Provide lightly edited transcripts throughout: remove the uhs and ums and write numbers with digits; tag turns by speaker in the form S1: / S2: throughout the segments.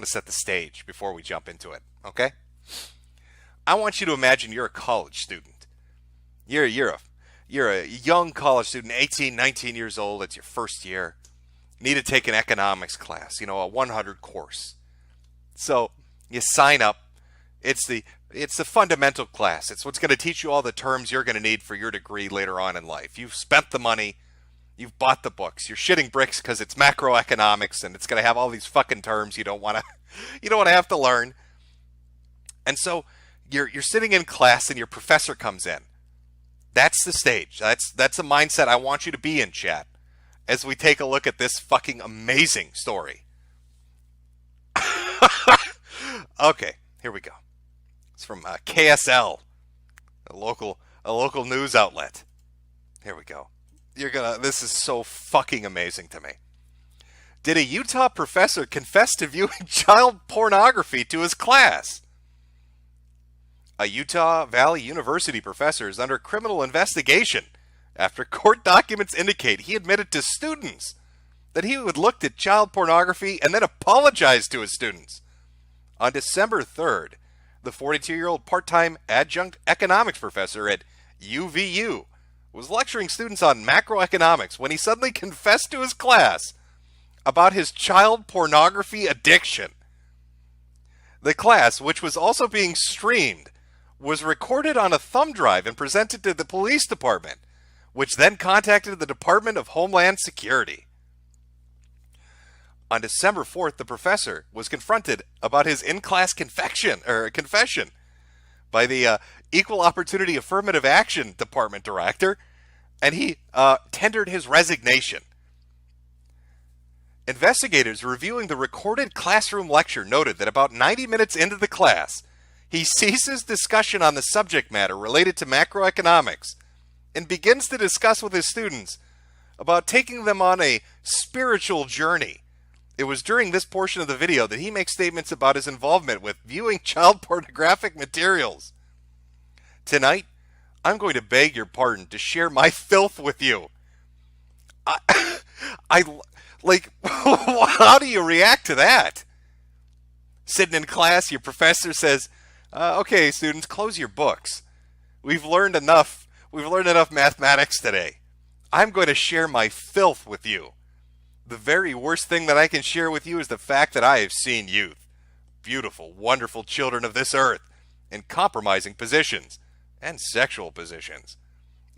S1: set the stage before we jump into it. Okay? I want you to imagine you're a college student. You're a young college student, 18, 19 years old. It's your first year. You need to take an economics class, a 100 course. So you sign up. It's the fundamental class. It's what's going to teach you all the terms you're going to need for your degree later on in life. You've spent the money. You've bought the books. You're shitting bricks because it's macroeconomics and it's going to have all these fucking terms you don't want to have to learn. And so you're sitting in class and your professor comes in. That's the stage. That's a mindset I want you to be in, chat, as we take a look at this fucking amazing story. Okay, here we go. It's from KSL, a local news outlet. Here we go. This is so fucking amazing to me. Did a Utah professor confess to viewing child pornography to his class? A Utah Valley University professor is under criminal investigation after court documents indicate he admitted to students that he had looked at child pornography and then apologized to his students. On December 3rd, the 42-year-old part-time adjunct economics professor at UVU was lecturing students on macroeconomics when he suddenly confessed to his class about his child pornography addiction. The class, which was also being streamed, was recorded on a thumb drive and presented to the police department, which then contacted the Department of Homeland Security. On December 4th, the professor was confronted about his in-class confession by the Equal Opportunity Affirmative Action Department director, and he tendered his resignation. Investigators reviewing the recorded classroom lecture noted that about 90 minutes into the class, he ceases discussion on the subject matter related to macroeconomics and begins to discuss with his students about taking them on a spiritual journey. It was during this portion of the video that he makes statements about his involvement with viewing child pornographic materials. Tonight, I'm going to beg your pardon to share my filth with you. I like, how do you react to that? Sitting in class, your professor says, okay, students, close your books. We've learned enough mathematics today. I'm going to share my filth with you. The very worst thing that I can share with you is the fact that I have seen youth, beautiful, wonderful children of this earth, in compromising positions and sexual positions.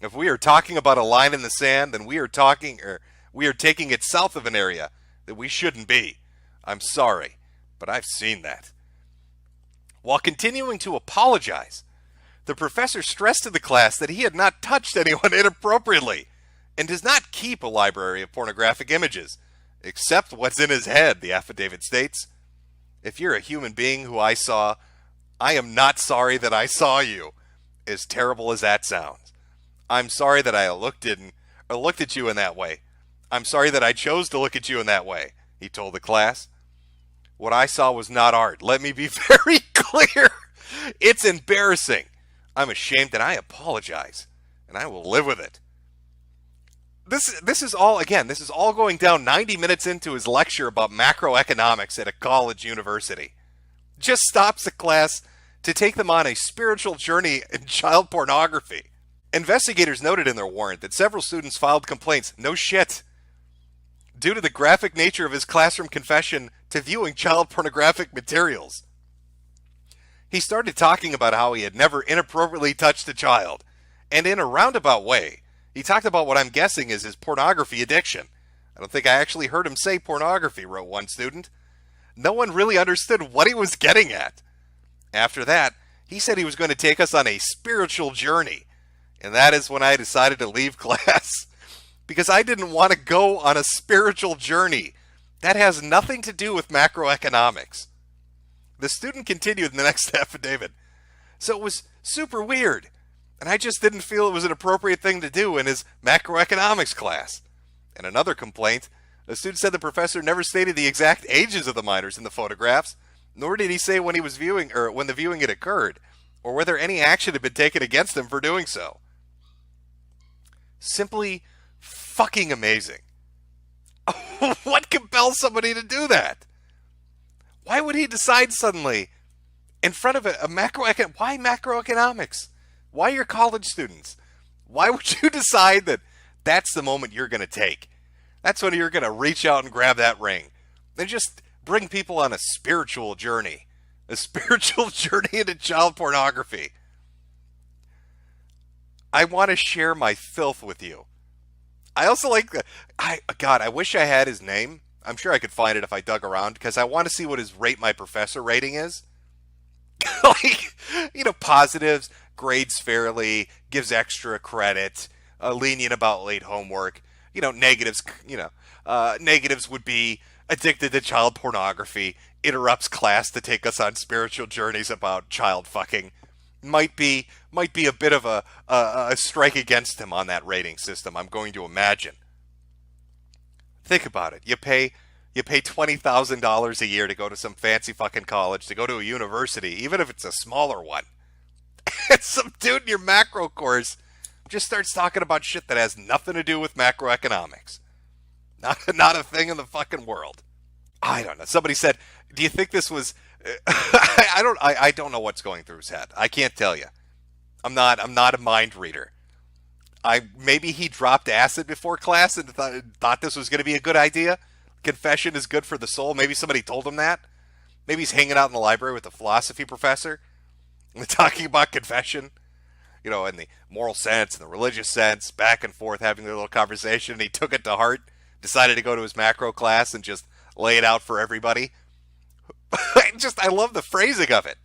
S1: If we are talking about a line in the sand, then we are taking it south of an area that we shouldn't be. I'm sorry, but I've seen that. While continuing to apologize, the professor stressed to the class that he had not touched anyone inappropriately and does not keep a library of pornographic images, except what's in his head, the affidavit states. If you're a human being who I saw, I am not sorry that I saw you, as terrible as that sounds. I'm sorry that I looked at you in that way. I'm sorry that I chose to look at you in that way, he told the class. What I saw was not art. Let me be very clear. It's embarrassing. I'm ashamed and I apologize, and I will live with it. This is all going down 90 minutes into his lecture about macroeconomics at a college university. Just stops the class to take them on a spiritual journey in child pornography. Investigators noted in their warrant that several students filed complaints, no shit, due to the graphic nature of his classroom confession to viewing child pornographic materials. He started talking about how he had never inappropriately touched a child, and in a roundabout way, he talked about what I'm guessing is his pornography addiction. I don't think I actually heard him say pornography, wrote one student. No one really understood what he was getting at. After that, he said he was going to take us on a spiritual journey, and that is when I decided to leave class, because I didn't want to go on a spiritual journey. That has nothing to do with macroeconomics. The student continued in the next affidavit. So it was super weird, and I just didn't feel it was an appropriate thing to do in his macroeconomics class. In another complaint, the student said the professor never stated the exact ages of the minors in the photographs, nor did he say when he was viewing or when the viewing had occurred, or whether any action had been taken against him for doing so. Simply fucking amazing. What compels somebody to do that? Why would he decide suddenly in front of a macroeconomics? Why macroeconomics? Why your college students? Why would you decide that that's the moment you're going to take? That's when you're going to reach out and grab that ring. And just bring people on a spiritual journey. A spiritual journey into child pornography. I want to share my filth with you. I also like God, I wish I had his name. I'm sure I could find it if I dug around, because I want to see what his Rate My Professor rating is. Like, positives, grades fairly, gives extra credit, lenient about late homework. Negatives, negatives would be addicted to child pornography, interrupts class to take us on spiritual journeys about child fucking. Might be a bit of a strike against him on that rating system, I'm going to imagine. Think about it. You pay $20,000 a year to go to some fancy fucking college, to go to a university, even if it's a smaller one. And some dude in your macro course just starts talking about shit that has nothing to do with macroeconomics. Not a thing in the fucking world. I don't know. Somebody said, do you think this was... I don't know what's going through his head. I can't tell you. I'm not a mind reader. Maybe he dropped acid before class and thought this was going to be a good idea. Confession is good for the soul. Maybe somebody told him that. Maybe he's hanging out in the library with a philosophy professor and talking about confession, in the moral sense and the religious sense, back and forth, having their little conversation, and he took it to heart, decided to go to his macro class and just lay it out for everybody. I love the phrasing of it.